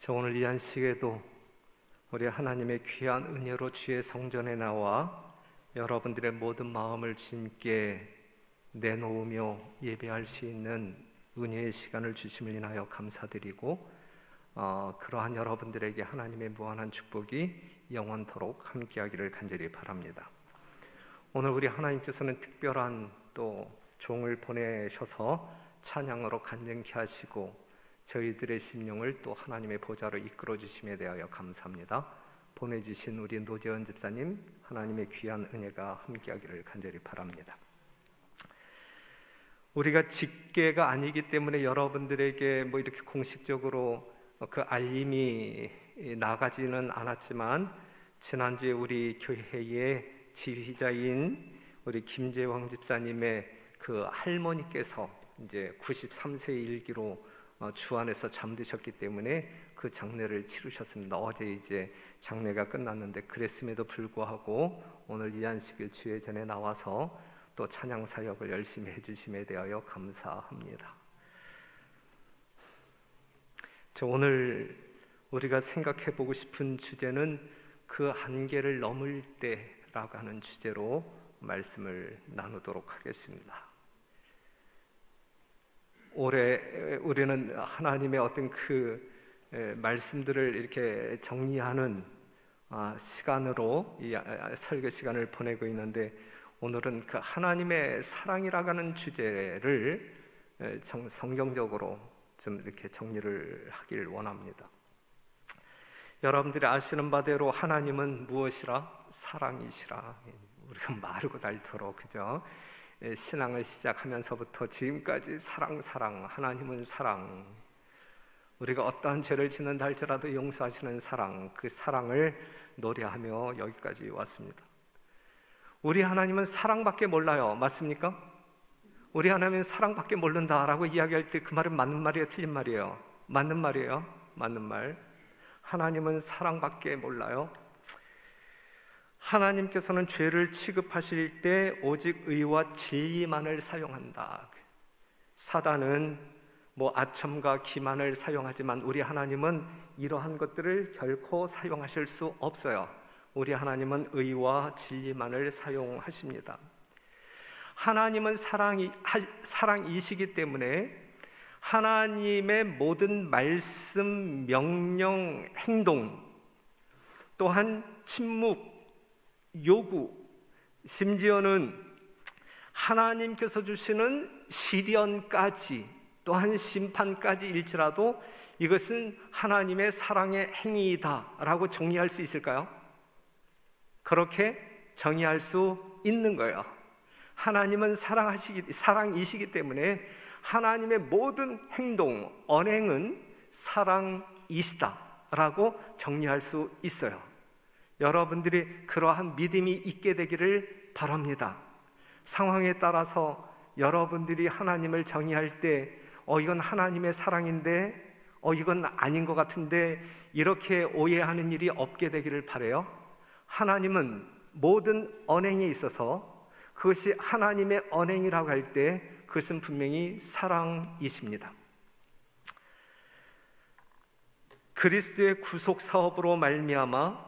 오늘 이 안식에도 우리 하나님의 귀한 은혜로 주의 성전에 나와 여러분들의 모든 마음을 주님께 내놓으며 예배할 수 있는 은혜의 시간을 주심을 인하여 감사드리고, 그러한 여러분들에게 하나님의 무한한 축복이 영원토록 함께하기를 간절히 바랍니다. 오늘 우리 하나님께서는 특별한 또 종을 보내셔서 찬양으로 간증케 하시고 저희들의 심령을 또 하나님의 보좌로 이끌어 주심에 대하여 감사합니다. 보내주신 우리 노재원 집사님, 하나님의 귀한 은혜가 함께하기를 간절히 바랍니다. 우리가 직계가 아니기 때문에 여러분들에게 이렇게 공식적으로 그 알림이 나가지는 않았지만, 지난주에 우리 교회의 지휘자인 우리 김재왕 집사님의 그 할머니께서 이제 93세 일기로 주 안에서 잠드셨기 때문에 그 장례를 치르셨습니다. 어제 이제 장례가 끝났는데, 그랬음에도 불구하고 오늘 이 안식일 주의 전에 나와서 또 찬양 사역을 열심히 해주심에 대하여 감사합니다. 오늘 우리가 생각해 보고 싶은 주제는 그 한계를 넘을 때라고 하는 주제로 말씀을 나누도록 하겠습니다. 올해 우리는 하나님의 어떤 그 말씀들을 이렇게 정리하는 시간으로 이 설교 시간을 보내고 있는데, 오늘은 그 하나님의 사랑이라고 하는 주제를 성경적으로 좀 이렇게 정리를 하길 원합니다. 여러분들이 아시는 바대로 하나님은 무엇이라? 사랑이시라. 우리가 마르고 닳도록, 그죠? 신앙을 시작하면서부터 지금까지 사랑, 하나님은 사랑, 우리가 어떠한 죄를 짓는다 할지라도 용서하시는 사랑, 그 사랑을 노래하며 여기까지 왔습니다. 우리 하나님은 사랑밖에 몰라요. 맞습니까? 우리 하나님은 사랑밖에 모른다라고 이야기할 때 그 말은 맞는 말이에요, 틀린 말이에요? 맞는 말이에요. 맞는 말. 하나님은 사랑밖에 몰라요. 하나님께서는 죄를 취급하실 때 오직 의와 진리만을 사용한다. 사단은 아첨과 기만을 사용하지만 우리 하나님은 이러한 것들을 결코 사용하실 수 없어요. 우리 하나님은 의와 진리만을 사용하십니다. 하나님은 사랑이시기 때문에 하나님의 모든 말씀, 명령, 행동, 또한 침묵, 요구, 심지어는 하나님께서 주시는 시련까지, 또한 심판까지 일지라도 이것은 하나님의 사랑의 행위이다라고 정의할 수 있을까요? 그렇게 정의할 수 있는 거예요. 하나님은 사랑이시기 때문에 하나님의 모든 행동, 언행은 사랑이시다라고 정의할 수 있어요. 여러분들이 그러한 믿음이 있게 되기를 바랍니다. 상황에 따라서 여러분들이 하나님을 정의할 때 이건 하나님의 사랑인데 이건 아닌 것 같은데, 이렇게 오해하는 일이 없게 되기를 바라요. 하나님은 모든 언행에 있어서 그것이 하나님의 언행이라고 할 때 그것은 분명히 사랑이십니다. 그리스도의 구속 사업으로 말미암아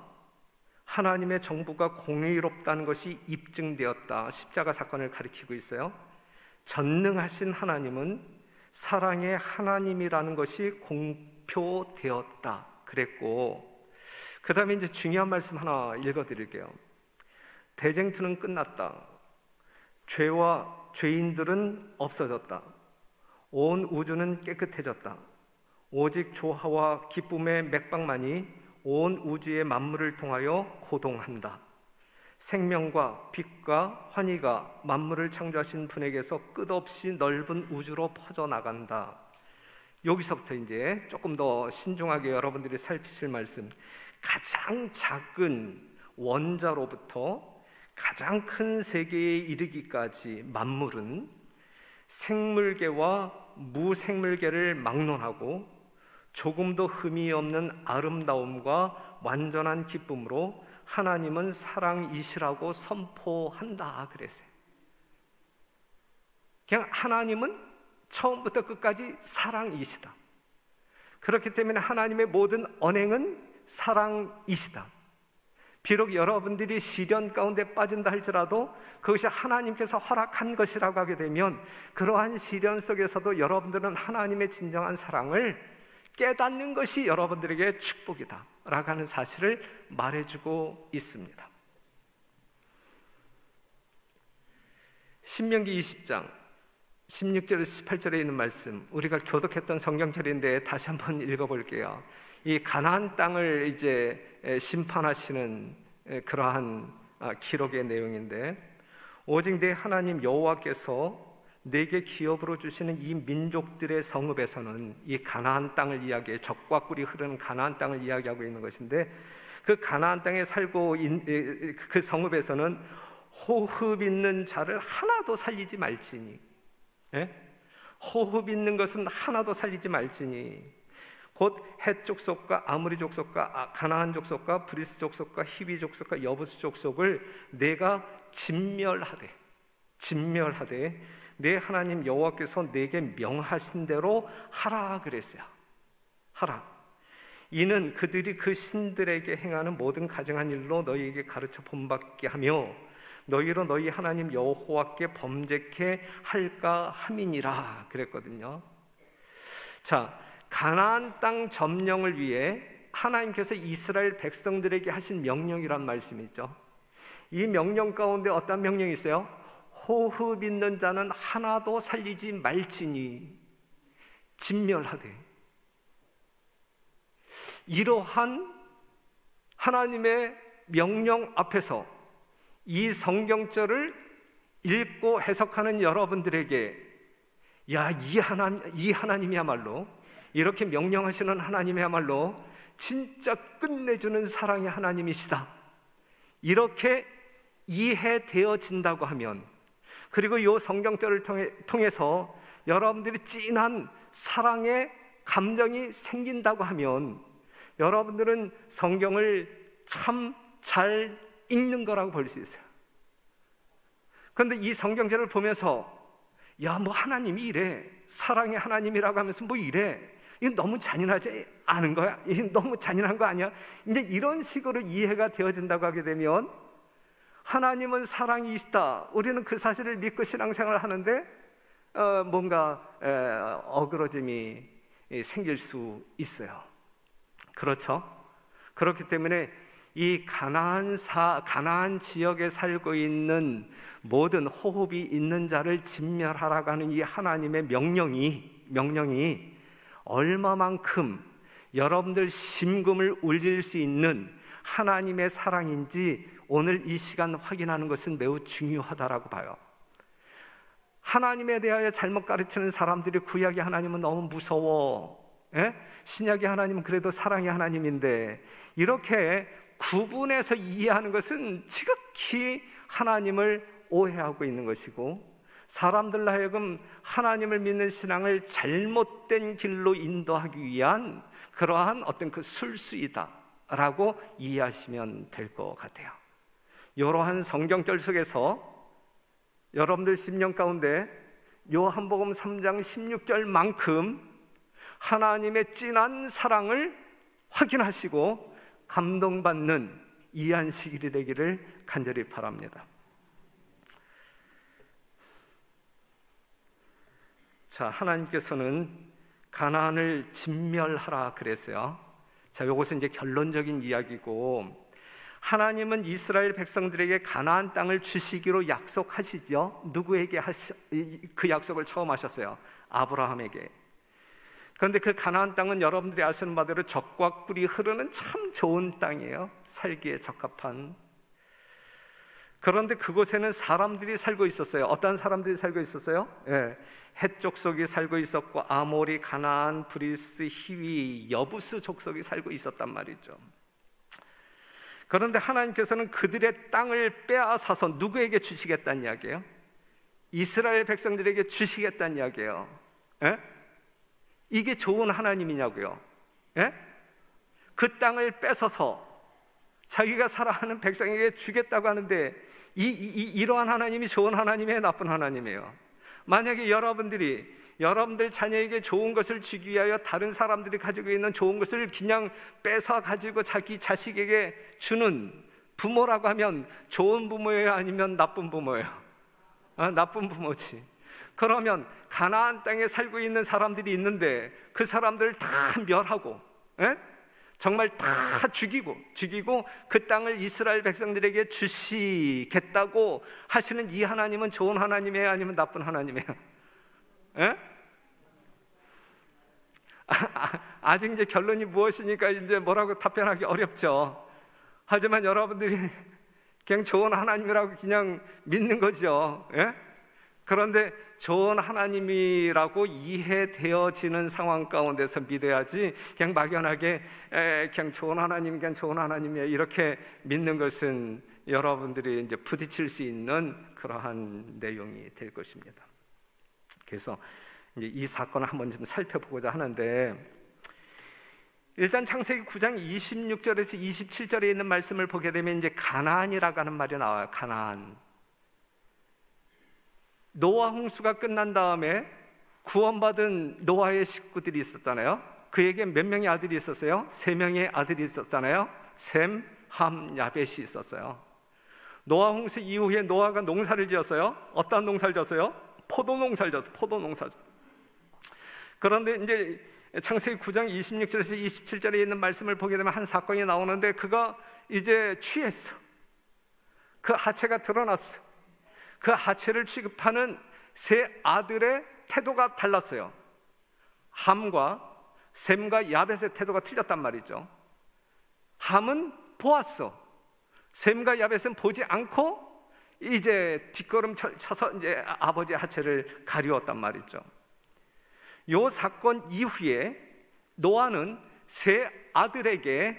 하나님의 정부가 공의롭다는 것이 입증되었다. 십자가 사건을 가리키고 있어요. 전능하신 하나님은 사랑의 하나님이라는 것이 공표되었다 그랬고, 그 다음에 이제 중요한 말씀 하나 읽어드릴게요. 대쟁투는 끝났다. 죄와 죄인들은 없어졌다. 온 우주는 깨끗해졌다. 오직 조화와 기쁨의 맥박만이 온 우주의 만물을 통하여 고동한다. 생명과 빛과 환희가 만물을 창조하신 분에게서 끝없이 넓은 우주로 퍼져나간다. 여기서부터 이제 조금 더 신중하게 여러분들이 살피실 말씀, 가장 작은 원자로부터 가장 큰 세계에 이르기까지 만물은 생물계와 무생물계를 막론하고 조금도 흠이 없는 아름다움과 완전한 기쁨으로 하나님은 사랑이시라고 선포한다 그랬어요. 그냥 하나님은 처음부터 끝까지 사랑이시다. 그렇기 때문에 하나님의 모든 언행은 사랑이시다. 비록 여러분들이 시련 가운데 빠진다 할지라도 그것이 하나님께서 허락한 것이라고 하게 되면 그러한 시련 속에서도 여러분들은 하나님의 진정한 사랑을 깨닫는 것이 여러분들에게 축복이다 라고 하는 사실을 말해주고 있습니다. 신명기 20장 16절에서 18절에 있는 말씀, 우리가 교독했던 성경절인데 다시 한번 읽어볼게요. 이 가나안 땅을 이제 심판하시는 그러한 기록의 내용인데, 오직 내 하나님 여호와께서 내게 기업으로 주시는 이 민족들의 성읍에서는, 이 가나안 땅을 이야기해, 적과 꿀이 흐르는 가나안 땅을 이야기하고 있는 것인데, 그 가나안 땅에 살고 그 성읍에서는 호흡 있는 자를 하나도 살리지 말지니, 호흡 있는 것은 하나도 살리지 말지니, 곧 헷 족속과 아모리 족속과 가나안 족속과 브리스 족속과 히비 족속과 여부스 족속을 내가 진멸하되 내 하나님 여호와께서 내게 명하신 대로 하라 그랬어요. 하라. 이는 그들이 그 신들에게 행하는 모든 가증한 일로 너희에게 가르쳐 본받게 하며 너희로 너희 하나님 여호와께 범죄케 할까 함이니라 그랬거든요. 자, 가나안 땅 점령을 위해 하나님께서 이스라엘 백성들에게 하신 명령이란 말씀이죠. 이 명령 가운데 어떤 명령이 있어요? 호흡 있는 자는 하나도 살리지 말지니 진멸하되. 이러한 하나님의 명령 앞에서 이 성경절을 읽고 해석하는 여러분들에게, 야, 이 하나님이야말로, 이렇게 명령하시는 하나님이야말로 진짜 끝내주는 사랑의 하나님이시다, 이렇게 이해되어진다고 하면, 그리고 이 성경절을 통해서 여러분들이 진한 사랑의 감정이 생긴다고 하면 여러분들은 성경을 참 잘 읽는 거라고 볼 수 있어요. 그런데 이 성경절을 보면서, 야, 뭐 하나님이 이래, 사랑의 하나님이라고 하면서 뭐 이래, 이거 너무 잔인하지 않은 거야? 이거 너무 잔인한 거 아니야? 이제 이런 식으로 이해가 되어진다고 하게 되면, 하나님은 사랑이시다, 우리는 그 사실을 믿고 신앙생활을 하는데 뭔가 어그러짐이 생길 수 있어요. 그렇죠? 그렇기 때문에 이 가나안 지역에 살고 있는 모든 호흡이 있는 자를 진멸하라고 하는 이 하나님의 명령이 얼마만큼 여러분들 심금을 울릴 수 있는 하나님의 사랑인지 오늘 이 시간 확인하는 것은 매우 중요하다라고 봐요. 하나님에 대하여 잘못 가르치는 사람들이 구약의 하나님은 너무 무서워, 신약의 하나님은 그래도 사랑의 하나님인데, 이렇게 구분해서 이해하는 것은 지극히 하나님을 오해하고 있는 것이고, 사람들로 하여금 하나님을 믿는 신앙을 잘못된 길로 인도하기 위한 그러한 어떤 그 술수이다라고 이해하시면 될 것 같아요. 이러한 성경절 속에서 여러분들 심령 가운데 요한복음 3장 16절만큼 하나님의 진한 사랑을 확인하시고 감동받는 이 안식일이 되기를 간절히 바랍니다. 자, 하나님께서는 가나안을 진멸하라 그랬어요. 자, 이것은 이제 결론적인 이야기고, 하나님은 이스라엘 백성들에게 가나안 땅을 주시기로 약속하시죠. 누구에게 그 약속을 처음 하셨어요? 아브라함에게. 그런데 그 가나안 땅은 여러분들이 아시는 바대로 젖과 꿀이 흐르는 참 좋은 땅이에요. 살기에 적합한. 그런데 그곳에는 사람들이 살고 있었어요. 어떤 사람들이 살고 있었어요? 헷 족속이 살고 있었고, 아모리, 가나안, 브리스, 히위, 여부스 족속이 살고 있었단 말이죠. 그런데 하나님께서는 그들의 땅을 빼앗아서 누구에게 주시겠다는 이야기예요? 이스라엘 백성들에게 주시겠다는 이야기예요. 이게 좋은 하나님이냐고요? 그 땅을 뺏어서 자기가 사랑하는 백성에게 주겠다고 하는데, 이러한 하나님이 좋은 하나님이에요, 나쁜 하나님이에요? 만약에 여러분들이 여러분들 자녀에게 좋은 것을 주기 위하여 다른 사람들이 가지고 있는 좋은 것을 그냥 뺏어 가지고 자기 자식에게 주는 부모라고 하면 좋은 부모예요? 아니면 나쁜 부모예요? 나쁜 부모지. 그러면 가나안 땅에 살고 있는 사람들이 있는데 그 사람들을 다 멸하고, 정말 다 죽이고 그 땅을 이스라엘 백성들에게 주시겠다고 하시는 이 하나님은 좋은 하나님이에요? 아니면 나쁜 하나님이에요? 아직 이제 결론이 무엇이니까 이제 뭐라고 답변하기 어렵죠. 하지만 여러분들이 그냥 좋은 하나님이라고 그냥 믿는 거죠. 그런데 좋은 하나님이라고 이해되어지는 상황 가운데서 믿어야지, 그냥 막연하게 그냥 좋은 하나님이야 이렇게 믿는 것은 여러분들이 이제 부딪힐 수 있는 그러한 내용이 될 것입니다. 그래서 이제 이 사건을 한번 좀 살펴보고자 하는데, 일단 창세기 9장 26절에서 27절에 있는 말씀을 보게 되면 이제 가나안이라고 하는 말이 나와요. 가나안. 노아 홍수가 끝난 다음에 구원받은 노아의 식구들이 있었잖아요. 그에게 몇 명의 아들이 있었어요? 3명의 아들이 있었잖아요. 셈, 함, 야벳이 있었어요. 노아 홍수 이후에 노아가 농사를 지었어요. 어떤 농사를 지었어요? 포도농사를 지었어요. 포도농사. 그런데 이제 창세기 9장 26절에서 27절에 있는 말씀을 보게 되면 한 사건이 나오는데, 그가 이제 취했어. 그 하체가 드러났어. 그 하체를 취급하는 3 아들의 태도가 달랐어요. 함과 셈과 야벳의 태도가 틀렸단 말이죠. 함은 보았어. 셈과 야벳은 보지 않고 이제 뒷걸음 쳐서 이제 아버지의 하체를 가리웠단 말이죠. 이 사건 이후에 노아는 3 아들에게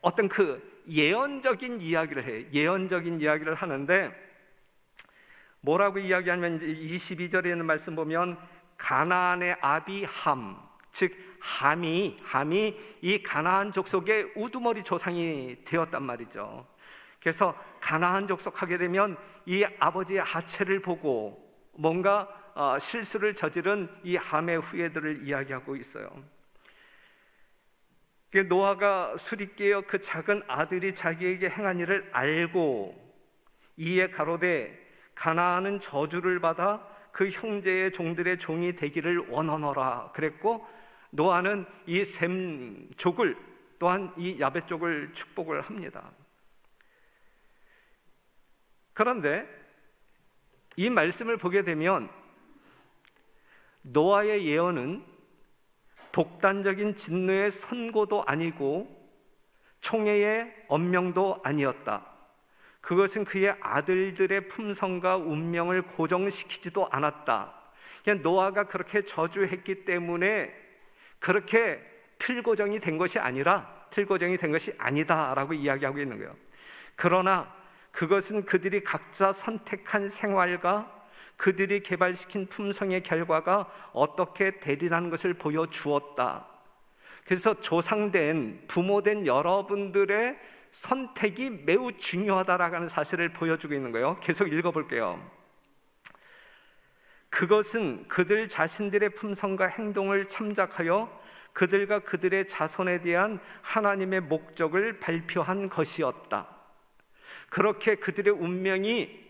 어떤 그 예언적인 이야기를 해요. 예언적인 이야기를 하는데, 뭐라고 이야기하면 22절에 있는 말씀 보면 가나안의 아비 함, 즉 함이 이 가나안 족속의 우두머리 조상이 되었단 말이죠. 그래서 가나안 족속 하게 되면 이 아버지의 하체를 보고 뭔가 실수를 저지른 이 함의 후예들을 이야기하고 있어요. 노아가 술이 깨어 그 작은 아들이 자기에게 행한 일을 알고 이에 가로되 가나안은 저주를 받아 그 형제의 종들의 종이 되기를 원하노라 그랬고, 노아는 이 셈 족을 또한 이 야벳 족을 축복을 합니다. 그런데 이 말씀을 보게 되면 노아의 예언은 독단적인 진노의 선고도 아니고 총애의 언명도 아니었다. 그것은 그의 아들들의 품성과 운명을 고정시키지도 않았다. 그냥 노아가 그렇게 저주했기 때문에 그렇게 틀고정이 된 것이 아니다라고 이야기하고 있는 거예요. 그러나 그것은 그들이 각자 선택한 생활과 그들이 개발시킨 품성의 결과가 어떻게 되리라는 것을 보여주었다. 그래서 조상된, 부모된 여러분들의 선택이 매우 중요하다라는 사실을 보여주고 있는 거예요. 계속 읽어볼게요. 그것은 그들 자신들의 품성과 행동을 참작하여 그들과 그들의 자손에 대한 하나님의 목적을 발표한 것이었다. 그렇게 그들의 운명이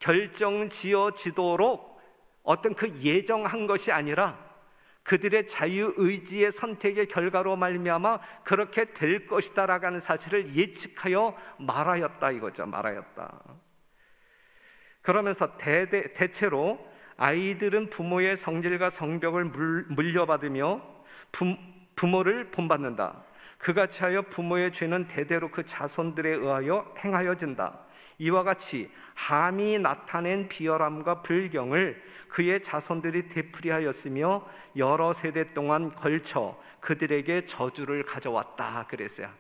결정지어지도록 어떤 그 예정한 것이 아니라 그들의 자유의지의 선택의 결과로 말미암아 그렇게 될 것이다라는 사실을 예측하여 말하였다 이거죠. 말하였다. 그러면서 대체로 아이들은 부모의 성질과 성벽을 물려받으며 부모를 본받는다. 그같이 하여 부모의 죄는 대대로 그 자손들에 의하여 행하여진다. 이와 같이 함이 나타낸 비열함과 불경을 그의 자손들이 되풀이하였으며 여러 세대 동안 걸쳐 그들에게 저주를 가져왔다 그랬어요.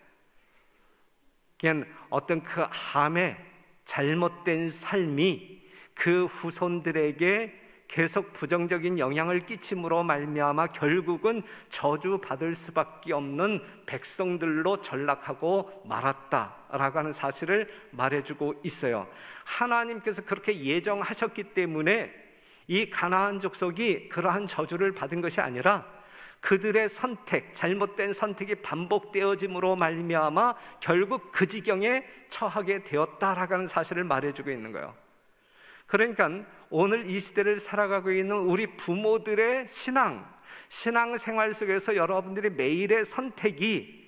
그냥 어떤 그 함의 잘못된 삶이 그 후손들에게 계속 부정적인 영향을 끼침으로 말미암아 결국은 저주받을 수밖에 없는 백성들로 전락하고 말았다라고 하는 사실을 말해주고 있어요. 하나님께서 그렇게 예정하셨기 때문에 이 가나안 족속이 그러한 저주를 받은 것이 아니라 그들의 선택, 잘못된 선택이 반복되어짐으로 말미암아 결국 그 지경에 처하게 되었다라고 하는 사실을 말해주고 있는 거예요. 그러니까 오늘 이 시대를 살아가고 있는 우리 부모들의 신앙생활 속에서 여러분들의 매일의 선택이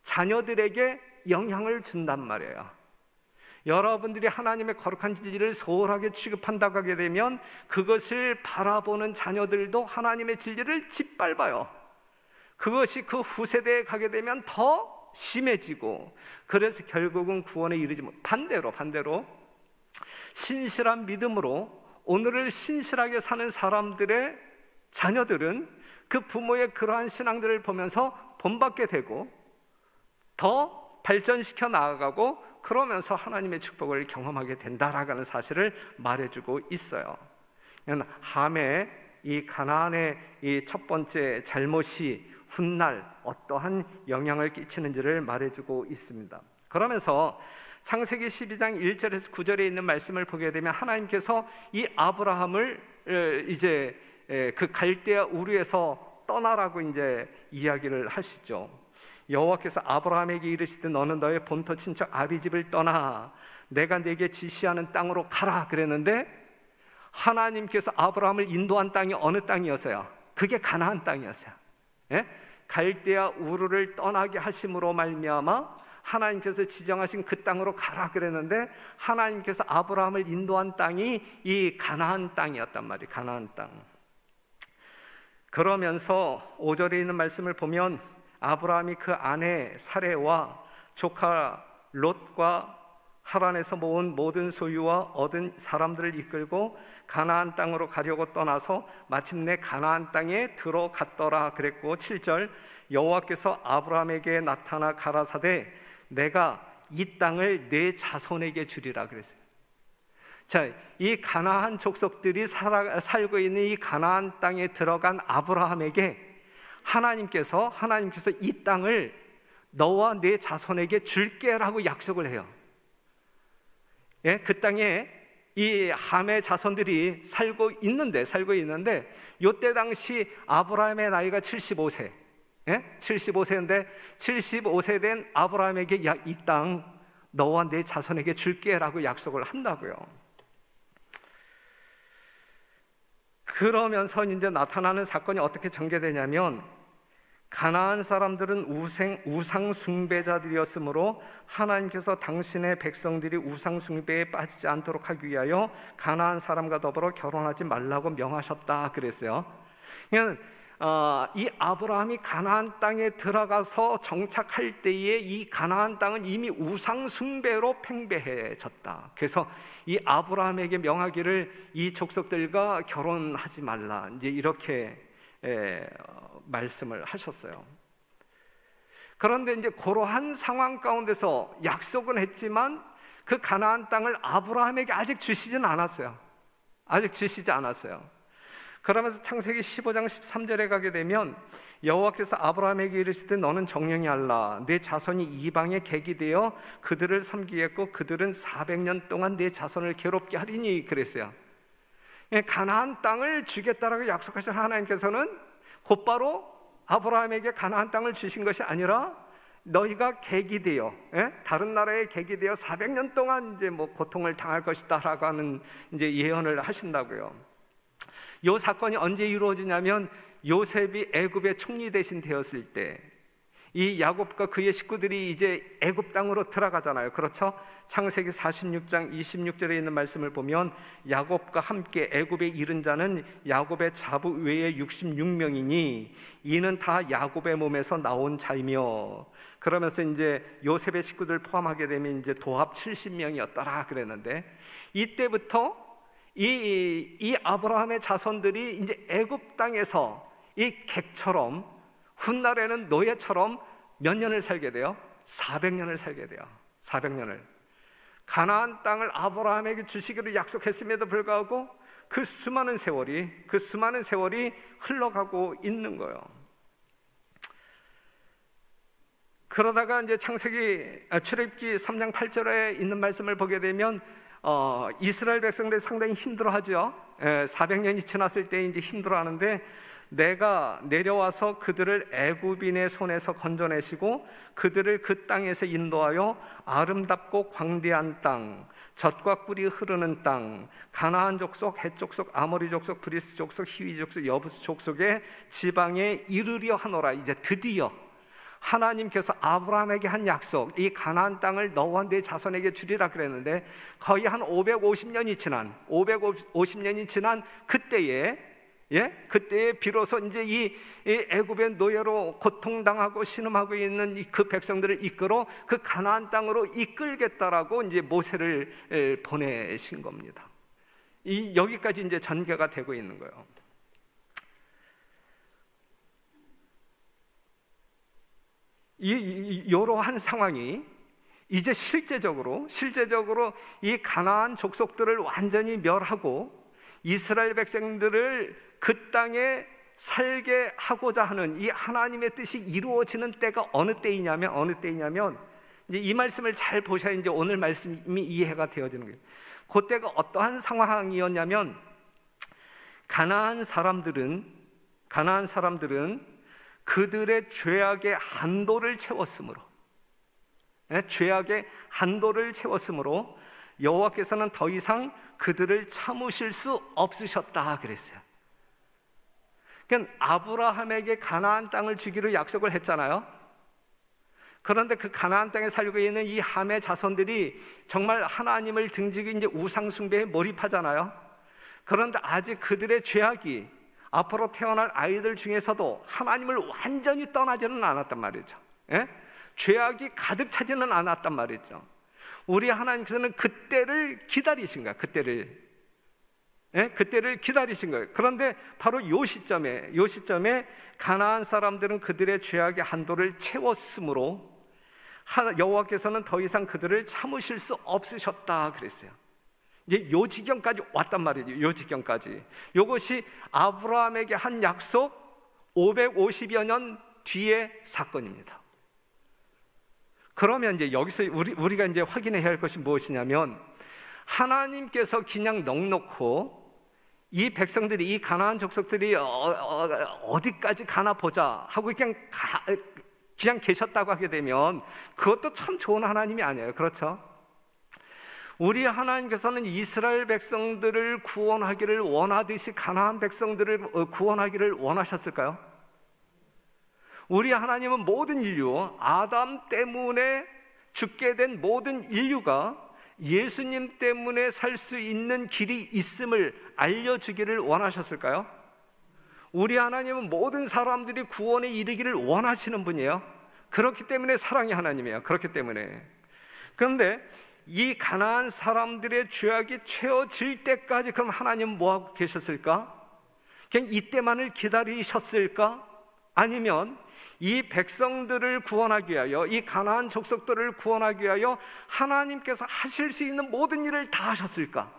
자녀들에게 영향을 준단 말이에요. 여러분들이 하나님의 거룩한 진리를 소홀하게 취급한다고 하게 되면 그것을 바라보는 자녀들도 하나님의 진리를 짓밟아요. 그것이 그 후세대에 가게 되면 더 심해지고, 그래서 결국은 구원에 이르지 못. 반대로 신실한 믿음으로 오늘을 신실하게 사는 사람들의 자녀들은 그 부모의 그러한 신앙들을 보면서 본받게 되고 더 발전시켜 나아가고, 그러면서 하나님의 축복을 경험하게 된다라고 하는 사실을 말해주고 있어요. 함의 이 가나안의 이 첫 번째 잘못이 훗날 어떠한 영향을 끼치는지를 말해주고 있습니다. 그러면서 창세기 12장 1절에서 9절에 있는 말씀을 보게 되면 하나님께서 이 아브라함을 이제 그 갈대아 우르에서 떠나라고 이제 이야기를 하시죠. 여호와께서 아브라함에게 이르시되 너는 너의 본토 친척 아비집을 떠나 내가 네게 지시하는 땅으로 가라 그랬는데, 하나님께서 아브라함을 인도한 땅이 어느 땅이었어요? 그게 가나안 땅이었어요. 예? 갈대아 우르를 떠나게 하심으로 말미암아 하나님께서 지정하신 그 땅으로 가라 그랬는데, 하나님께서 아브라함을 인도한 땅이 이 가나안 땅이었단 말이에요. 가나안 땅. 그러면서 5절에 있는 말씀을 보면 아브라함이 그 아내 사레와 조카 롯과 하란에서 모은 모든 소유와 얻은 사람들을 이끌고 가나안 땅으로 가려고 떠나서 마침내 가나안 땅에 들어갔더라 그랬고, 7절 여호와께서 아브라함에게 나타나 가라사대 내가 이 땅을 내 자손에게 주리라 그랬어요. 자, 이 가나안 족속들이 살고 있는 이 가나안 땅에 들어간 아브라함에게 하나님께서 이 땅을 너와 내 자손에게 줄게라고 약속을 해요. 예, 그 땅에 이 함의 자손들이 살고 있는데 이때 당시 아브라함의 나이가 75세. 예? 75세인데 75세 된 아브라함에게 야, 이 땅 너와 내 자손에게 줄게라고 약속을 한다고요. 그러면서 이제 나타나는 사건이 어떻게 전개되냐면, 가나안 사람들은 우상 숭배자들이었으므로 하나님께서 당신의 백성들이 우상 숭배에 빠지지 않도록 하기 위하여 가나안 사람과 더불어 결혼하지 말라고 명하셨다 그랬어요. 그냥 이 아브라함이 가나안 땅에 들어가서 정착할 때에 이 가나안 땅은 이미 우상 숭배로 팽배해졌다. 그래서 이 아브라함에게 명하기를 이 족속들과 결혼하지 말라, 이제 이렇게 말씀을 하셨어요. 그런데 이제 그러한 상황 가운데서 약속은 했지만 그 가나안 땅을 아브라함에게 아직 주시지 않았어요. 그러면서 창세기 15장 13절에 가게 되면 여호와께서 아브라함에게 이르시되 너는 정령이 알라 내 자손이 이방에 객이 되어 그들을 섬기겠고 그들은 400년 동안 내 자손을 괴롭게 하리니 그랬어요. 가나안 땅을 주겠다라고 약속하신 하나님께서는 곧바로 아브라함에게 가나안 땅을 주신 것이 아니라 너희가 객이 되어, 다른 나라의 객이 되어 400년 동안 이제 뭐 고통을 당할 것이다라고 하는 이제 예언을 하신다고요. 이 사건이 언제 이루어지냐면 요셉이 애굽의 총리 대신 되었을 때 이 야곱과 그의 식구들이 이제 애굽 땅으로 들어가잖아요. 그렇죠? 창세기 46장 26절에 있는 말씀을 보면 야곱과 함께 애굽에 이른 자는 야곱의 자부 외에 66명이니 이는 다 야곱의 몸에서 나온 자이며, 그러면서 이제 요셉의 식구들 포함하게 되면 이제 도합 70명이었더라 그랬는데, 이때부터 이 아브라함의 자손들이 이제 애굽 땅에서 이 객처럼 훗날에는 노예처럼 몇 년을 살게 돼요? 400년을 살게 돼요. 400년을. 가나안 땅을 아브라함에게 주시기로 약속했음에도 불구하고 그 수많은 세월이 흘러가고 있는 거예요. 그러다가 이제 출애굽기 3장 8절에 있는 말씀을 보게 되면 이스라엘 백성들이 상당히 힘들어하죠. 400년이 지났을 때 이제 힘들어하는데, 내가 내려와서 그들을 애굽인의 손에서 건져내시고 그들을 그 땅에서 인도하여 아름답고 광대한 땅, 젖과 꿀이 흐르는 땅, 가나안 족속, 헷 족속, 아모리 족속, 브리스 족속, 히위 족속, 여부스 족속의 지방에 이르려 하노라. 이제 드디어 하나님께서 아브라함에게 한 약속, 이 가나안 땅을 너와 네 자손에게 주리라 그랬는데, 거의 한 550년이 지난 그때에, 그때에 비로소 이제 이 애굽의 노예로 고통당하고 신음하고 있는 그 백성들을 이끌어 그 가나안 땅으로 이끌겠다라고 이제 모세를 보내신 겁니다. 여기까지 이제 전개가 되고 있는 거예요. 이러한 상황이 이제 실제적으로 이 가나안 족속들을 완전히 멸하고 이스라엘 백성들을 그 땅에 살게 하고자 하는 이 하나님의 뜻이 이루어지는 때가 어느 때이냐면 이제 이 말씀을 잘 보셔야 이제 오늘 말씀이 이해가 되어지는 거예요. 그때가 어떠한 상황이었냐면, 가나안 사람들은 그들의 죄악의 한도를 채웠으므로, 여호와께서는 더 이상 그들을 참으실 수 없으셨다 그랬어요. 그러니까 아브라함에게 가나안 땅을 주기로 약속을 했잖아요. 그런데 그 가나안 땅에 살고 있는 이 함의 자손들이 정말 하나님을 등지고 이제 우상 숭배에 몰입하잖아요. 그런데 아직 그들의 죄악이 앞으로 태어날 아이들 중에서도 하나님을 완전히 떠나지는 않았단 말이죠. 죄악이 가득 차지는 않았단 말이죠. 우리 하나님께서는 그때를 기다리신 거야. 그때를 기다리신 거예요. 그런데 바로 요 시점에 가나안 사람들은 그들의 죄악의 한도를 채웠으므로 여호와께서는 더 이상 그들을 참으실 수 없으셨다 그랬어요. 이제 요 지경까지 왔단 말이죠. 요 지경까지. 이것이 아브라함에게 한 약속 550여 년 뒤의 사건입니다. 그러면 이제 여기서 우리가 이제 확인해야 할 것이 무엇이냐면, 하나님께서 그냥 넉넉히 이 백성들이, 이 가나안 족속들이 어디까지 가나 보자 하고 그냥 계셨다고 하게 되면 그것도 참 좋은 하나님이 아니에요. 그렇죠? 우리 하나님께서는 이스라엘 백성들을 구원하기를 원하듯이 가나안 백성들을 구원하기를 원하셨을까요? 우리 하나님은 모든 인류, 아담 때문에 죽게 된 모든 인류가 예수님 때문에 살 수 있는 길이 있음을 알려주기를 원하셨을까요? 우리 하나님은 모든 사람들이 구원에 이르기를 원하시는 분이에요. 그렇기 때문에 사랑의 하나님이에요. 그렇기 때문에. 그런데 이 가나안 사람들의 죄악이 채워질 때까지 그럼 하나님은 뭐하고 계셨을까? 그냥 이때만을 기다리셨을까? 아니면 이 백성들을 구원하기 위하여, 이 가나안 족속들을 구원하기 위하여 하나님께서 하실 수 있는 모든 일을 다 하셨을까?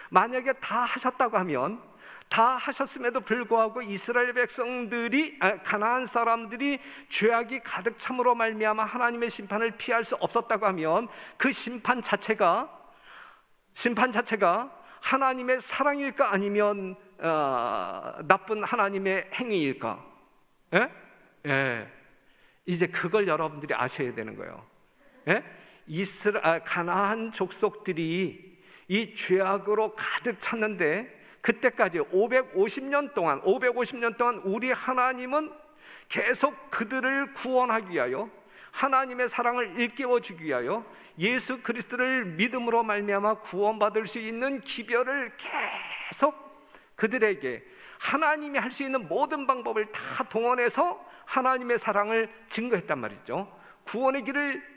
만약에 다 하셨다고 하면, 다 하셨음에도 불구하고 이스라엘 백성들이, 가나안 사람들이 죄악이 가득 참으로 말미암아 하나님의 심판을 피할 수 없었다고 하면, 그 심판 자체가 하나님의 사랑일까? 아니면 나쁜 하나님의 행위일까? 이제 그걸 여러분들이 아셔야 되는 거예요. 가나안 족속들이 이 죄악으로 가득 찼는데, 그때까지 550년 동안 우리 하나님은 계속 그들을 구원하기 위하여, 하나님의 사랑을 일깨워 주기 위하여 예수 그리스도를 믿음으로 말미암아 구원받을 수 있는 기별을 계속 그들에게 하나님이 할 수 있는 모든 방법을 다 동원해서 하나님의 사랑을 증거했단 말이죠. 구원의 길을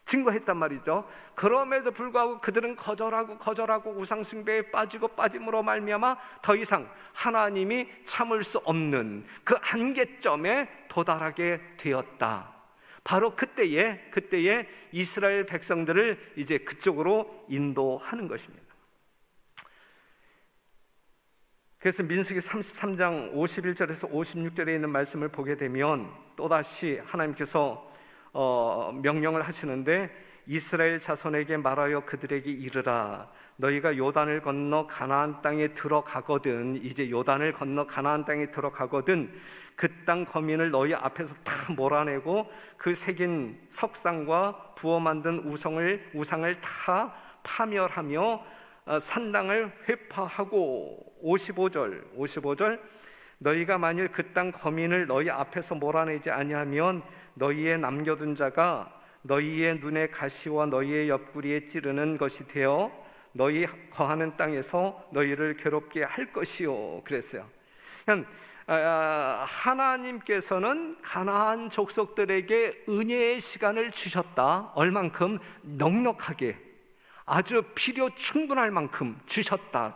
증거했단 말이죠. 그럼에도 불구하고 그들은 거절하고 우상 숭배에 빠짐으로 말미암아 더 이상 하나님이 참을 수 없는 그 한계점에 도달하게 되었다. 바로 그때에 이스라엘 백성들을 이제 그쪽으로 인도하는 것입니다. 그래서 민수기 33장 51절에서 56절에 있는 말씀을 보게 되면 또다시 하나님께서 명령을 하시는데, 이스라엘 자손에게 말하여 그들에게 이르라. 너희가 요단을 건너 가나안 땅에 들어가거든, 이제 요단을 건너 가나안 땅에 들어가거든 그 땅 거민을 너희 앞에서 다 몰아내고 그 새긴 석상과 부어 만든 우상을 다 파멸하며 산당을 회파하고 55절 너희가 만일 그 땅 거민을 너희 앞에서 몰아내지 아니하면 너희의 남겨둔 자가 너희의 눈에 가시와 너희의 옆구리에 찌르는 것이 되어 너희 거하는 땅에서 너희를 괴롭게 할 것이요. 그랬어요. 그러니까 하나님께서는 가나안 족속들에게 은혜의 시간을 주셨다. 얼만큼? 넉넉하게, 아주 필요 충분할 만큼 주셨다.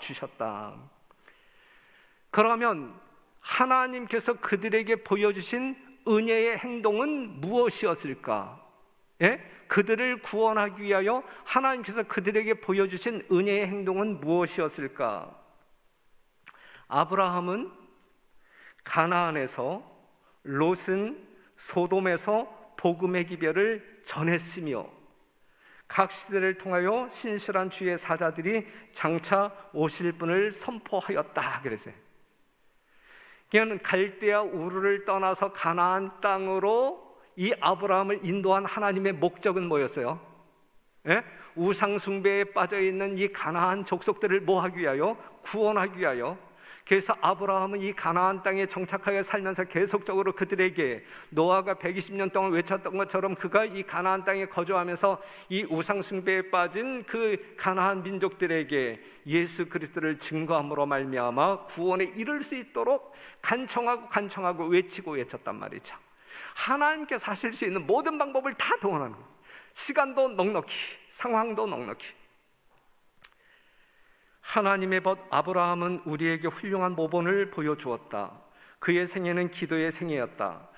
그러면 하나님께서 그들에게 보여주신 은혜의 행동은 무엇이었을까? 예? 그들을 구원하기 위하여 하나님께서 그들에게 보여주신 은혜의 행동은 무엇이었을까? 아브라함은 가나안에서, 롯은 소돔에서 복음의 기별을 전했으며 각 시대를 통하여 신실한 주의 사자들이 장차 오실 분을 선포하였다. 그래서 그냥 갈대아 우르를 떠나서 가나안 땅으로 이 아브라함을 인도한 하나님의 목적은 뭐였어요? 예? 우상 숭배에 빠져있는 이 가나안 족속들을 뭐하기 위하여? 구원하기 위하여. 그래서 아브라함은 이 가나안 땅에 정착하여 살면서 계속적으로 그들에게 노아가 120년 동안 외쳤던 것처럼 그가 이 가나안 땅에 거주하면서 이 우상 숭배에 빠진 그 가나안 민족들에게 예수 그리스도를 증거함으로 말미암아 구원에 이를 수 있도록 간청하고 외쳤단 말이죠. 하나님께서 하실 수 있는 모든 방법을 다 동원하는 거예요. 시간도 넉넉히, 상황도 넉넉히. 하나님의 벗 아브라함은 우리에게 훌륭한 모본을 보여주었다. 그의 생애는 기도의 생애였다.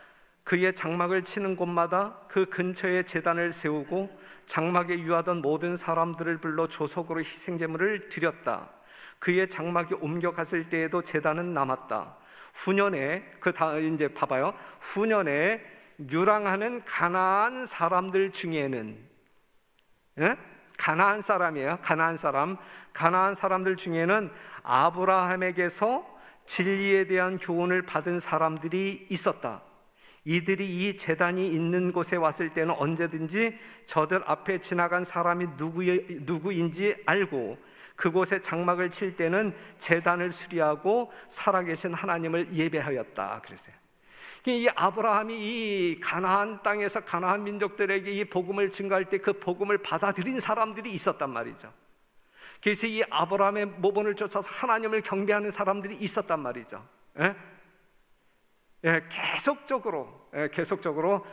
그의 장막을 치는 곳마다 그 근처에 제단을 세우고 장막에 유하던 모든 사람들을 불러 조석으로 희생제물을 드렸다. 그의 장막이 옮겨갔을 때에도 제단은 남았다. 후년에 이제 봐봐요. 후년에 유랑하는 가나안 사람들 중에는, 예? 가나안 사람이에요. 가나안 사람들 중에는 아브라함에게서 진리에 대한 교훈을 받은 사람들이 있었다. 이들이 이 제단이 있는 곳에 왔을 때는 언제든지 저들 앞에 지나간 사람이 누구인지 알고 그곳에 장막을 칠 때는 제단을 수리하고 살아계신 하나님을 예배하였다. 그랬어요. 이 아브라함이 이 가나안 땅에서 가나안 민족들에게 이 복음을 증거할 때 그 복음을 받아들인 사람들이 있었단 말이죠. 그래서 이 아브라함의 모본을 쫓아서 하나님을 경배하는 사람들이 있었단 말이죠. 예? 예, 계속적으로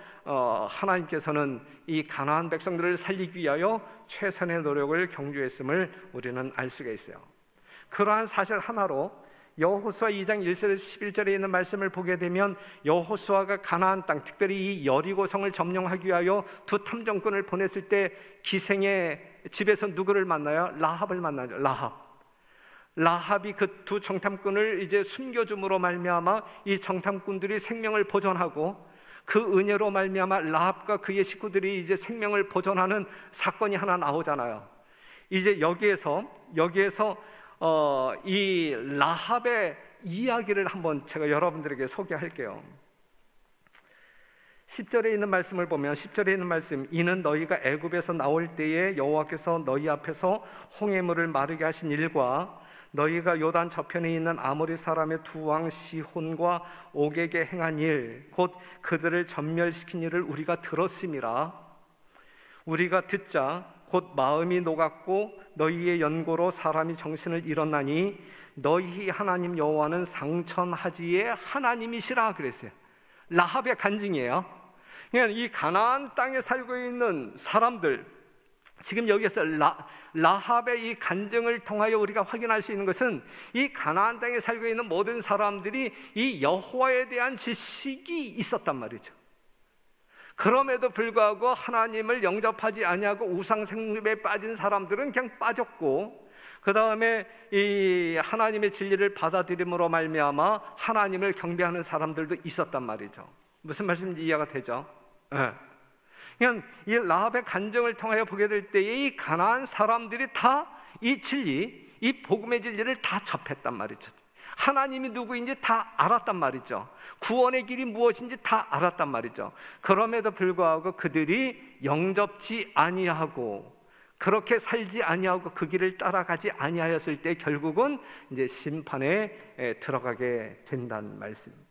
하나님께서는 이 가나안 백성들을 살리기 위하여 최선의 노력을 경주했음을 우리는 알 수가 있어요. 그러한 사실 하나로 여호수아 2장 1절에서 11절에 있는 말씀을 보게 되면 여호수아가 가나안 땅, 특별히 이 여리고성을 점령하기 위하여 두 탐정꾼을 보냈을 때 기생의 집에서 누구를 만나요? 라합을 만나죠. 라합이 그 두 정탐꾼을 이제 숨겨줌으로 말미암아 이 정탐꾼들이 생명을 보존하고 그 은혜로 말미암아 라합과 그의 식구들이 이제 생명을 보존하는 사건이 하나 나오잖아요. 이제 여기에서 이 라합의 이야기를 한번 제가 여러분들에게 소개할게요. 10절에 있는 말씀을 보면 10절에 있는 말씀, 이는 너희가 애굽에서 나올 때에 여호와께서 너희 앞에서 홍해물을 마르게 하신 일과 너희가 요단 저편에 있는 아모리 사람의 두 왕 시혼과 옥에게 행한 일, 곧 그들을 전멸시킨 일을 우리가 들었음이라. 우리가 듣자 곧 마음이 녹았고 너희의 연고로 사람이 정신을 잃었나니 너희 하나님 여호와는 상천하지의 하나님이시라. 그랬어요. 라합의 간증이에요. 그러니까 이 가나안 땅에 살고 있는 사람들, 지금 여기에서 라합의 이 간증을 통하여 우리가 확인할 수 있는 것은 이 가나안 땅에 살고 있는 모든 사람들이 이 여호와에 대한 지식이 있었단 말이죠. 그럼에도 불구하고 하나님을 영접하지 아니하고 우상 숭배에 빠진 사람들은 그냥 빠졌고, 그 다음에 이 하나님의 진리를 받아들임으로 말미암아 하나님을 경배하는 사람들도 있었단 말이죠. 무슨 말씀인지 이해가 되죠? 네. 그냥 이 라합의 간증을 통하여 보게 될 때에 이 가나안 사람들이 다 이 진리, 이 복음의 진리를 다 접했단 말이죠. 하나님이 누구인지 다 알았단 말이죠. 구원의 길이 무엇인지 다 알았단 말이죠. 그럼에도 불구하고 그들이 영접지 아니하고 그렇게 살지 아니하고 그 길을 따라가지 아니하였을 때 결국은 이제 심판에 들어가게 된다는 말씀입니다.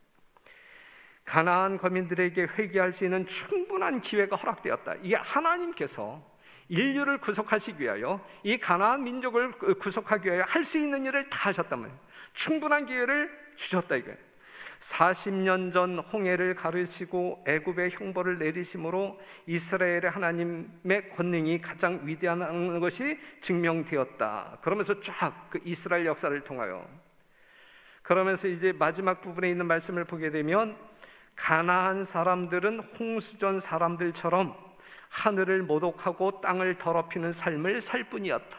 가나안 거민들에게 회개할 수 있는 충분한 기회가 허락되었다. 이게 하나님께서 인류를 구속하시기 위하여, 이 가나안 민족을 구속하기 위하여 할 수 있는 일을 다 하셨단 말이에요. 충분한 기회를 주셨다 이거예요. 40년 전 홍해를 가르시고 애굽의 형벌을 내리심으로 이스라엘의 하나님의 권능이 가장 위대하다는 것이 증명되었다. 그러면서 쫙 그 이스라엘 역사를 통하여, 그러면서 이제 마지막 부분에 있는 말씀을 보게 되면 가나안 사람들은 홍수전 사람들처럼 하늘을 모독하고 땅을 더럽히는 삶을 살 뿐이었다.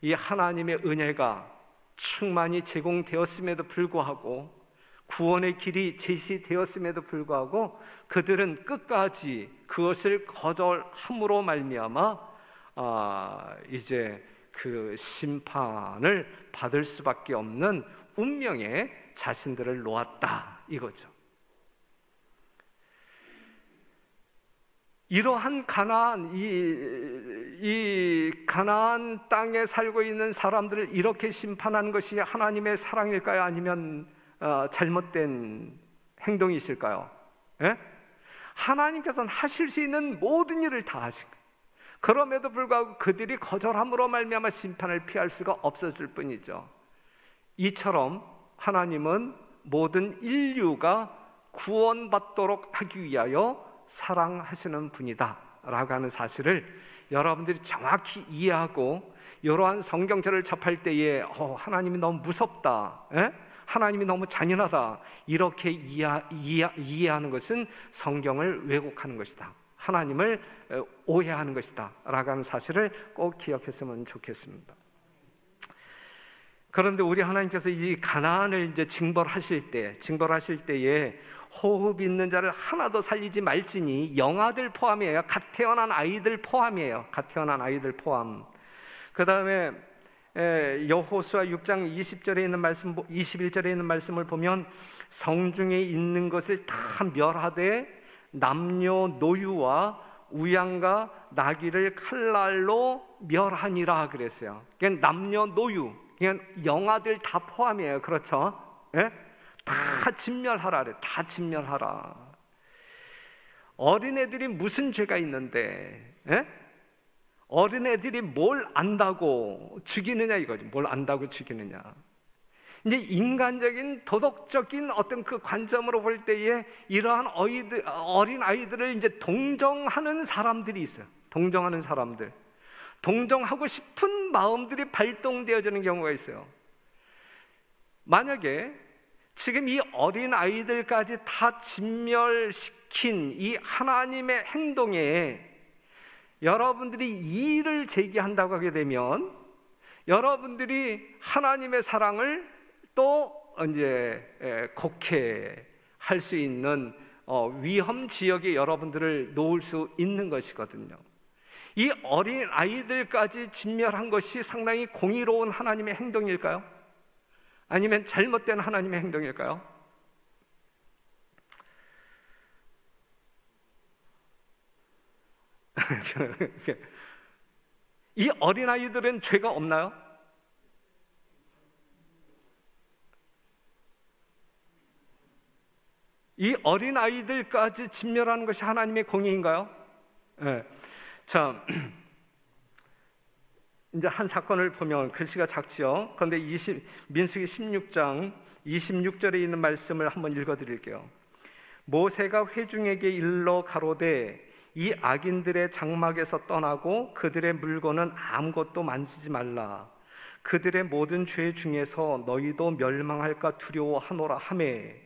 이 하나님의 은혜가 충만히 제공되었음에도 불구하고, 구원의 길이 제시되었음에도 불구하고 그들은 끝까지 그것을 거절함으로 말미암아 이제 그 심판을 받을 수밖에 없는 운명에 자신들을 놓았다 이거죠. 이러한 가나안, 이 가나안 땅에 살고 있는 사람들을 이렇게 심판하는 것이 하나님의 사랑일까요? 아니면 잘못된 행동이실까요? 예? 하나님께서는 하실 수 있는 모든 일을 다 하신 거예요. 그럼에도 불구하고 그들이 거절함으로 말미암아 심판을 피할 수가 없었을 뿐이죠. 이처럼 하나님은 모든 인류가 구원받도록 하기 위하여 사랑하시는 분이다 라고 하는 사실을 여러분들이 정확히 이해하고, 이러한 성경책을 접할 때에 하나님이 너무 무섭다, 하나님이 너무 잔인하다, 이렇게 이해하는 것은 성경을 왜곡하는 것이다, 하나님을 오해하는 것이다 라고 하는 사실을 꼭 기억했으면 좋겠습니다. 그런데 우리 하나님께서 이 가나안을 이제 징벌하실 때에 호흡 있는 자를 하나도 살리지 말지니, 영아들 포함이에요. 갓 태어난 아이들 포함이에요. 갓 태어난 아이들 포함. 그 다음에 여호수아 6장 20절에 있는 말씀, 21절에 있는 말씀을 보면 성중에 있는 것을 다 멸하되 남녀노유와 우양과 나귀를 칼날로 멸하니라 그랬어요. 그냥 남녀노유, 그냥 영아들 다 포함이에요. 그렇죠? 예? 다 진멸하라 그래. 다 진멸하라. 어린애들이 무슨 죄가 있는데, 예? 어린애들이 뭘 안다고 죽이느냐 이거지. 뭘 안다고 죽이느냐. 이제 인간적인 도덕적인 어떤 그 관점으로 볼 때에 이러한 어린 아이들을 이제 동정하는 사람들이 있어요. 동정하는 사람들, 동정하고 싶은 마음들이 발동되어지는 경우가 있어요. 만약에 지금 이 어린 아이들까지 다 진멸시킨 이 하나님의 행동에 여러분들이 이의를 제기한다고 하게 되면, 여러분들이 하나님의 사랑을 또 이제 곡해할 수 있는 위험 지역에 여러분들을 놓을 수 있는 것이거든요. 이 어린 아이들까지 진멸한 것이 상당히 공의로운 하나님의 행동일까요? 아니면 잘못된 하나님의 행동일까요? 이 어린아이들은 죄가 없나요? 이 어린아이들까지 진멸하는 것이 하나님의 공의인가요? 네. 자, 이제 한 사건을 보면 글씨가 작지요. 그런데 민수기 16장 26절에 있는 말씀을 한번 읽어드릴게요. 모세가 회중에게 일러 가로되 이 악인들의 장막에서 떠나고 그들의 물건은 아무것도 만지지 말라. 그들의 모든 죄 중에서 너희도 멸망할까 두려워하노라 하매,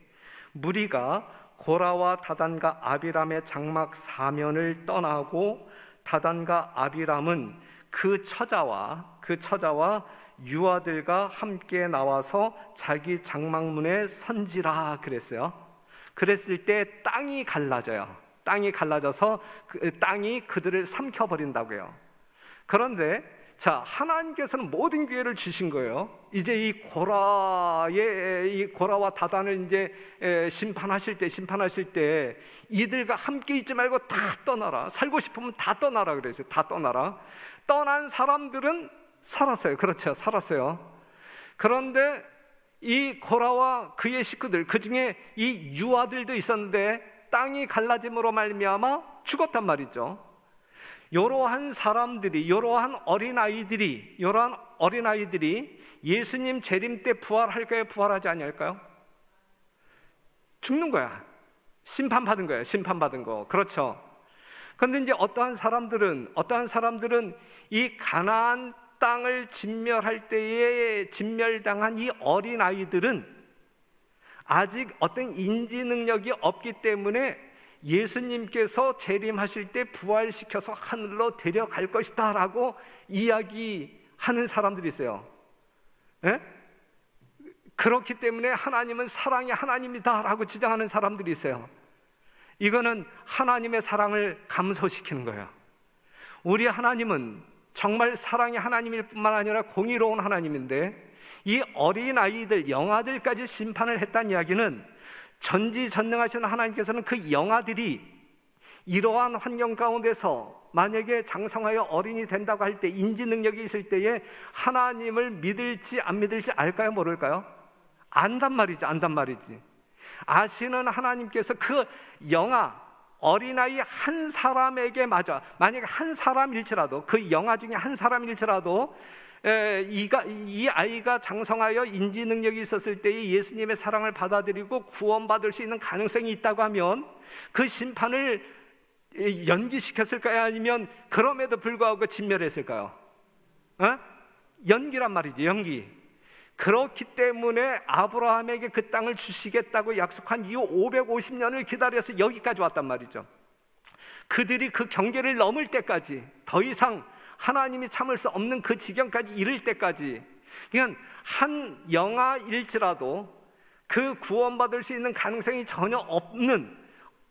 무리가 고라와 다단과 아비람의 장막 사면을 떠나고 다단과 아비람은 그 처자와 유아들과 함께 나와서 자기 장막문에 선지라 그랬어요. 그랬을 때 땅이 갈라져요. 땅이 갈라져서 그 땅이 그들을 삼켜버린다고요. 그런데 자, 하나님께서는 모든 기회를 주신 거예요. 이제 이 고라와 다단을 이제 심판하실 때 이들과 함께 있지 말고 다 떠나라. 살고 싶으면 다 떠나라 그랬어요. 다 떠나라. 떠난 사람들은 살았어요. 그렇죠, 살았어요. 그런데 이 고라와 그의 식구들, 그 중에 이 유아들도 있었는데 땅이 갈라짐으로 말미암아 죽었단 말이죠. 이러한 사람들이, 이러한 어린아이들이 예수님 재림 때 부활할까요? 부활하지 아니할까요? 죽는 거야. 심판받은 거예요. 심판받은 거. 그렇죠. 그런데 이제 어떠한 사람들은 이 가나안 땅을 진멸할 때에 진멸당한 이 어린아이들은 아직 어떤 인지 능력이 없기 때문에 예수님께서 재림하실 때 부활시켜서 하늘로 데려갈 것이다 라고 이야기하는 사람들이 있어요. 예? 그렇기 때문에 하나님은 사랑의 하나님이다 라고 주장하는 사람들이 있어요. 이거는 하나님의 사랑을 감소시키는 거예요. 우리 하나님은 정말 사랑의 하나님일 뿐만 아니라 공의로운 하나님인데 이 어린아이들, 영아들까지 심판을 했다는 이야기는 전지전능하신 하나님께서는 그 영아들이 이러한 환경 가운데서 만약에 장성하여 어린이 된다고 할 때, 인지 능력이 있을 때에 하나님을 믿을지 안 믿을지 알까요? 모를까요? 안단 말이지. 아시는 하나님께서 그 영아, 어린아이 한 사람에게 만약에 한 사람일지라도, 그 영아 중에 한 사람일지라도 이 아이가 장성하여 인지 능력이 있었을 때에 예수님의 사랑을 받아들이고 구원받을 수 있는 가능성이 있다고 하면 그 심판을 연기시켰을까요? 아니면 그럼에도 불구하고 진멸했을까요? 연기란 말이지, 연기. 그렇기 때문에 아브라함에게 그 땅을 주시겠다고 약속한 이후 550년을 기다려서 여기까지 왔단 말이죠. 그들이 그 경계를 넘을 때까지, 더 이상 하나님이 참을 수 없는 그 지경까지 이를 때까지, 그러니까 한 영아일지라도 그 구원받을 수 있는 가능성이 전혀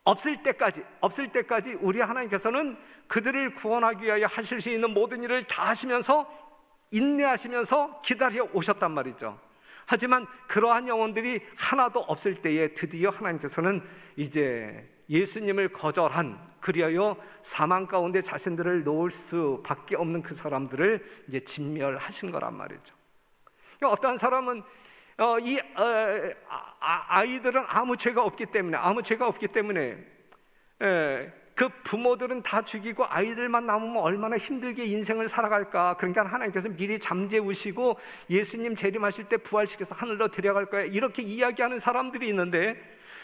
없을 때까지 우리 하나님께서는 그들을 구원하기 위하여 하실 수 있는 모든 일을 다 하시면서 인내하시면서 기다려 오셨단 말이죠. 하지만 그러한 영혼들이 하나도 없을 때에 드디어 하나님께서는 이제 예수님을 거절한, 그리하여 사망 가운데 자신들을 놓을 수밖에 없는 그 사람들을 이제 진멸하신 거란 말이죠. 어떠한 사람은 아이들은 아무 죄가 없기 때문에 그 부모들은 다 죽이고 아이들만 남으면 얼마나 힘들게 인생을 살아갈까. 그러니까 하나님께서 미리 잠재우시고 예수님 재림하실 때 부활시켜서 하늘로 데려갈 거야, 이렇게 이야기하는 사람들이 있는데,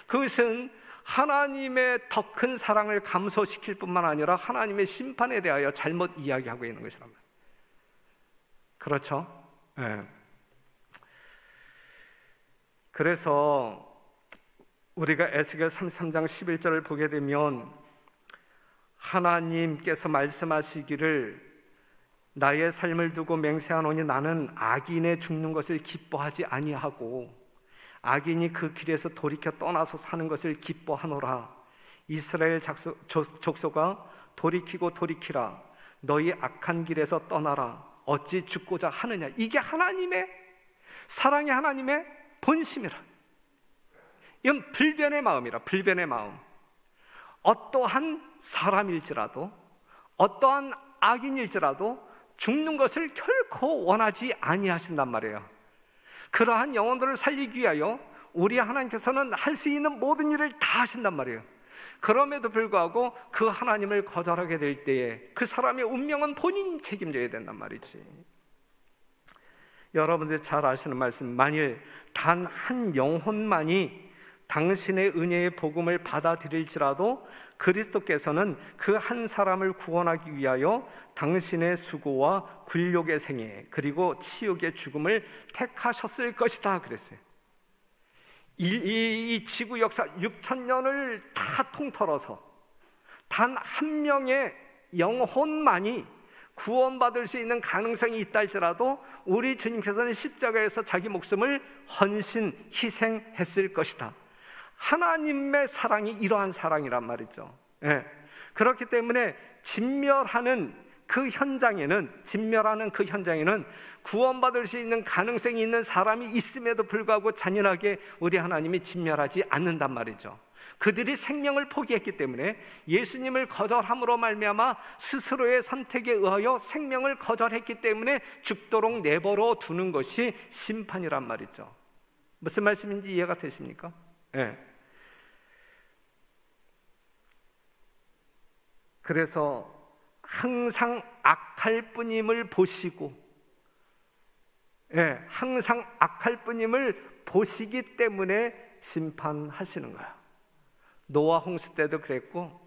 그것은 하나님의 더 큰 사랑을 감소시킬 뿐만 아니라 하나님의 심판에 대하여 잘못 이야기하고 있는 것이란 말이에요. 그렇죠? 네. 그래서 우리가 에스겔 33장 11절을 보게 되면 하나님께서 말씀하시기를 나의 삶을 두고 맹세하노니 나는 악인의 죽는 것을 기뻐하지 아니하고 악인이 그 길에서 돌이켜 떠나서 사는 것을 기뻐하노라. 이스라엘 족속아 돌이키고 돌이키라. 너희 악한 길에서 떠나라. 어찌 죽고자 하느냐. 이게 하나님의 사랑의 하나님의 본심이라. 이건 불변의 마음이라. 불변의 마음. 어떠한 사람일지라도, 어떠한 악인일지라도 죽는 것을 결코 원하지 아니하신단 말이에요. 그러한 영혼들을 살리기 위하여 우리 하나님께서는 할 수 있는 모든 일을 다 하신단 말이에요. 그럼에도 불구하고 그 하나님을 거절하게 될 때에 그 사람의 운명은 본인이 책임져야 된단 말이지. 여러분들 잘 아시는 말씀, 만일 단 한 영혼만이 당신의 은혜의 복음을 받아들일지라도 그리스도께서는 그 한 사람을 구원하기 위하여 당신의 수고와 굴욕의 생애 그리고 치욕의 죽음을 택하셨을 것이다 그랬어요. 이 지구 역사 6,000년을 다 통틀어서 단 한 명의 영혼만이 구원받을 수 있는 가능성이 있다 할지라도 우리 주님께서는 십자가에서 자기 목숨을 희생했을 것이다. 하나님의 사랑이 이러한 사랑이란 말이죠. 예. 그렇기 때문에 진멸하는 그 현장에는 구원받을 수 있는 가능성이 있는 사람이 있음에도 불구하고 잔인하게 우리 하나님이 진멸하지 않는단 말이죠. 그들이 생명을 포기했기 때문에, 예수님을 거절함으로 말미암아 스스로의 선택에 의하여 생명을 거절했기 때문에 죽도록 내버려 두는 것이 심판이란 말이죠. 무슨 말씀인지 이해가 되십니까? 네. 그래서 항상 악할 뿐임을 보시고, 항상 악할 뿐임을 보시기 때문에 심판하시는 거예요. 노아 홍수 때도 그랬고,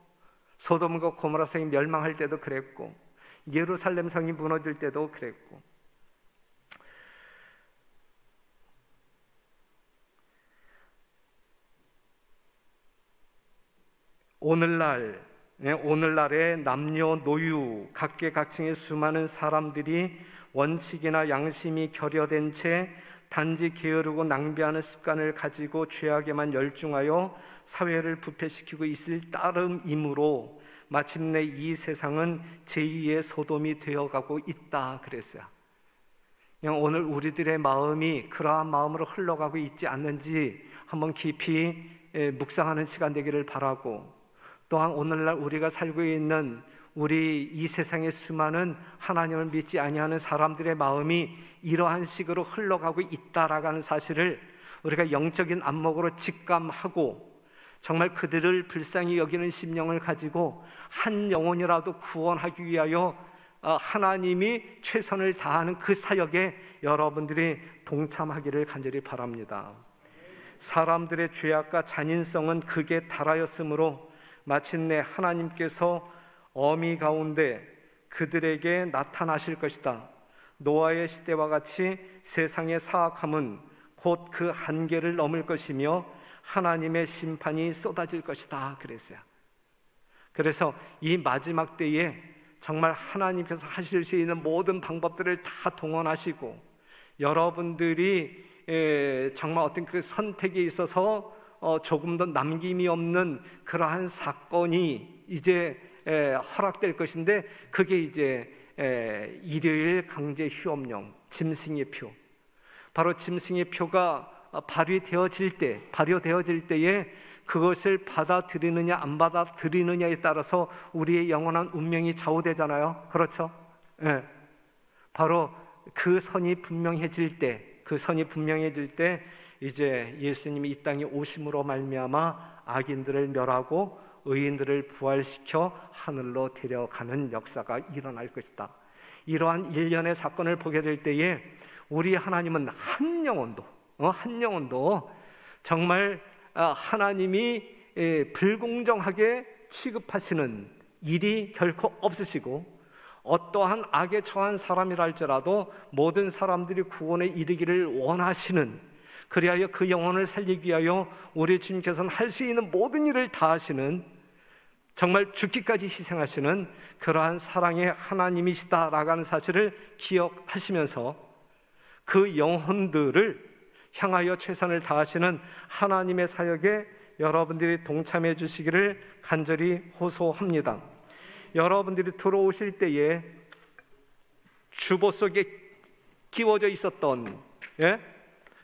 소돔과 고모라 성이 멸망할 때도 그랬고, 예루살렘 성이 무너질 때도 그랬고. 오늘날의 남녀노유 각계각층의 수많은 사람들이 원칙이나 양심이 결여된 채 단지 게으르고 낭비하는 습관을 가지고 죄악에만 열중하여 사회를 부패시키고 있을 따름이므로 마침내 이 세상은 제2의 소돔이 되어가고 있다 그랬어요. 그냥 오늘 우리들의 마음이 그러한 마음으로 흘러가고 있지 않는지 한번 깊이 묵상하는 시간 되기를 바라고, 또한 오늘날 우리가 살고 있는 우리 이 세상의 수많은 하나님을 믿지 아니하는 사람들의 마음이 이러한 식으로 흘러가고 있다라는 사실을 우리가 영적인 안목으로 직감하고, 정말 그들을 불쌍히 여기는 심령을 가지고 한 영혼이라도 구원하기 위하여 하나님이 최선을 다하는 그 사역에 여러분들이 동참하기를 간절히 바랍니다. 사람들의 죄악과 잔인성은 극에 달하였으므로 마침내 하나님께서 어미 가운데 그들에게 나타나실 것이다. 노아의 시대와 같이 세상의 사악함은 곧 그 한계를 넘을 것이며 하나님의 심판이 쏟아질 것이다 그랬어요. 그래서 이 마지막 때에 정말 하나님께서 하실 수 있는 모든 방법들을 다 동원하시고, 여러분들이 정말 어떤 그 선택에 있어서 조금 더 남김이 없는 그러한 사건이 이제 허락될 것인데, 그게 이제 일요일 강제 휴업령, 짐승의 표, 바로 짐승의 표가 발효되어질 때에 그것을 받아들이느냐 안 받아들이느냐에 따라서 우리의 영원한 운명이 좌우되잖아요. 그렇죠? 바로 그 선이 분명해질 때 이제 예수님이 이 땅에 오심으로 말미암아 악인들을 멸하고 의인들을 부활시켜 하늘로 데려가는 역사가 일어날 것이다. 이러한 일련의 사건을 보게 될 때에 우리 하나님은 한 영혼도 정말 하나님이 불공정하게 취급하시는 일이 결코 없으시고, 어떠한 악에 처한 사람이라 할지라도 모든 사람들이 구원에 이르기를 원하시는, 그리하여 그 영혼을 살리기 위하여 우리 주님께서는 할 수 있는 모든 일을 다 하시는, 정말 죽기까지 희생하시는 그러한 사랑의 하나님이시다라고 하는 사실을 기억하시면서 그 영혼들을 향하여 최선을 다하시는 하나님의 사역에 여러분들이 동참해 주시기를 간절히 호소합니다. 여러분들이 들어오실 때에 주보 속에 끼워져 있었던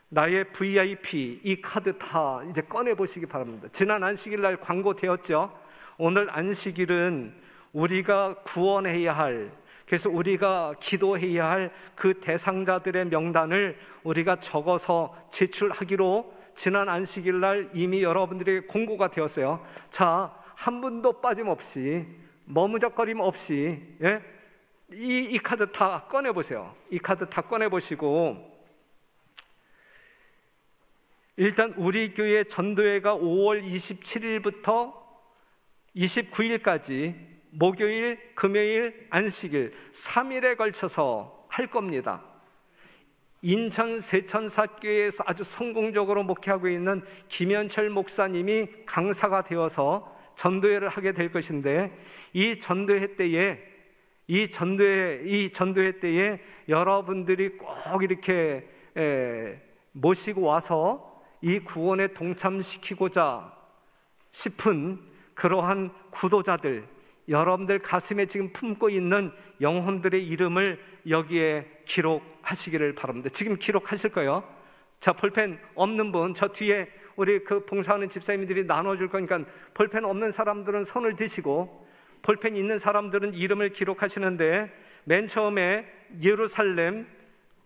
나의 VIP 이 카드 다 이제 꺼내 보시기 바랍니다. 지난 안식일 날 광고되었죠. 오늘 안식일은 우리가 구원해야 할, 그래서 우리가 기도해야 할 그 대상자들의 명단을 우리가 적어서 제출하기로 지난 안식일 날 이미 여러분들에게 공고가 되었어요. 자, 한 분도 빠짐없이 머무적거림 없이 이 카드 다 꺼내보세요. 이 카드 다 꺼내보시고, 일단 우리 교회 전도회가 5월 27일부터 29일까지 목요일, 금요일, 안식일 3일에 걸쳐서 할 겁니다. 인천 세천사교회에서 아주 성공적으로 목회하고 있는 김현철 목사님이 강사가 되어서 전도회를 하게 될 것인데, 이 전도회 때에 여러분들이 꼭 이렇게 모시고 와서 이 구원에 동참시키고자 싶은 그러한 구도자들, 여러분들 가슴에 지금 품고 있는 영혼들의 이름을 여기에 기록하시기를 바랍니다. 지금 기록하실 거예요. 자, 볼펜 없는 분, 저 뒤에 우리 그 봉사하는 집사님들이 나눠줄 거니까 볼펜 없는 사람들은 손을 드시고, 볼펜 있는 사람들은 이름을 기록하시는데, 맨 처음에 예루살렘,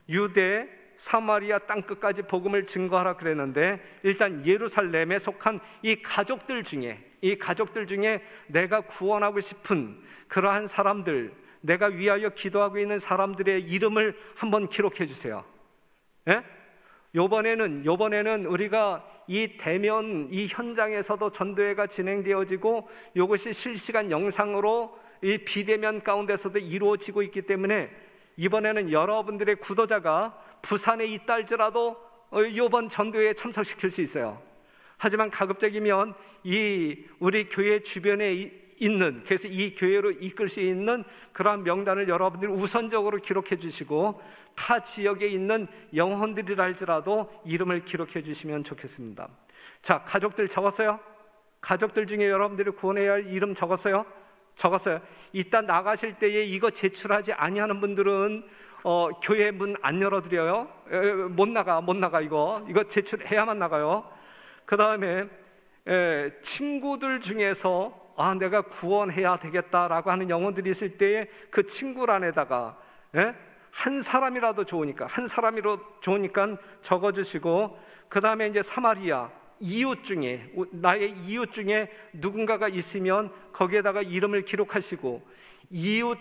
유대, 사마리아 땅끝까지 복음을 증거하라 그랬는데, 일단 예루살렘에 속한 이 가족들 중에 내가 구원하고 싶은 그러한 사람들, 내가 위하여 기도하고 있는 사람들의 이름을 한번 기록해 주세요. 예? 요번에는 우리가 이 대면 이 현장에서도 전도회가 진행되어지고 이것이 실시간 영상으로 이 비대면 가운데서도 이루어지고 있기 때문에 이번에는 여러분들의 구도자가 부산에 있다 할지라도 이번 전도회에 참석시킬 수 있어요. 하지만 가급적이면 이 우리 교회 주변에 있는, 그래서 이 교회로 이끌 수 있는 그러한 명단을 여러분들이 우선적으로 기록해 주시고, 타 지역에 있는 영혼들이라 할지라도 이름을 기록해 주시면 좋겠습니다. 자, 가족들 적었어요? 가족들 중에 여러분들이 구원해야 할 이름 적었어요? 적었어요. 이따 나가실 때에 이거 제출하지 아니하는 분들은 교회 문 안 열어드려요. 못 나가. 이거 제출해야만 나가요. 그 다음에 친구들 중에서 내가 구원해야 되겠다라고 하는 영혼들이 있을 때에 그 친구란에다가 한 사람이라도 좋으니까 적어주시고, 그 다음에 이제 사마리아 이웃 중에, 나의 이웃 중에 누군가가 있으면 거기에다가 이름을 기록하시고, 이웃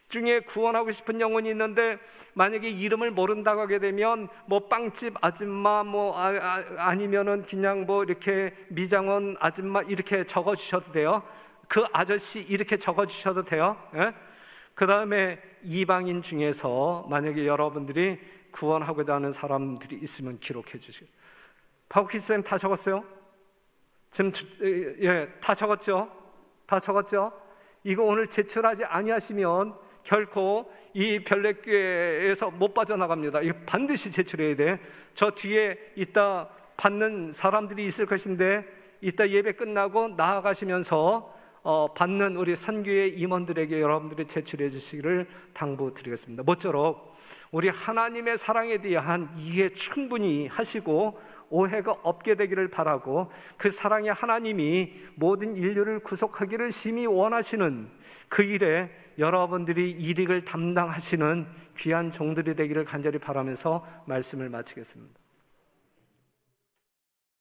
중에 구원하고 싶은 영혼이 있는데 만약에 이름을 모른다고 하게 되면 뭐 빵집 아줌마 아니면은 그냥 뭐 이렇게 미장원 아줌마 이렇게 적어 주셔도 돼요. 그 아저씨 이렇게 적어 주셔도 돼요. 그 다음에 이방인 중에서 만약에 여러분들이 구원하고자 하는 사람들이 있으면 기록해 주시고. 파우키스님 다 적었어요? 지금 다 적었죠? 이거 오늘 제출하지 아니하시면 결코 이 별내교회에서 못 빠져나갑니다. 이거 반드시 제출해야 돼. 저 뒤에 이따 받는 사람들이 있을 것인데, 이따 예배 끝나고 나아가시면서 받는 우리 선교의 임원들에게 여러분들이 제출해 주시기를 당부드리겠습니다. 모쪼록 우리 하나님의 사랑에 대한 이해 충분히 하시고 오해가 없게 되기를 바라고, 그 사랑의 하나님이 모든 인류를 구속하기를 심히 원하시는 그 일에 여러분들이 일익을 담당하시는 귀한 종들이 되기를 간절히 바라면서 말씀을 마치겠습니다.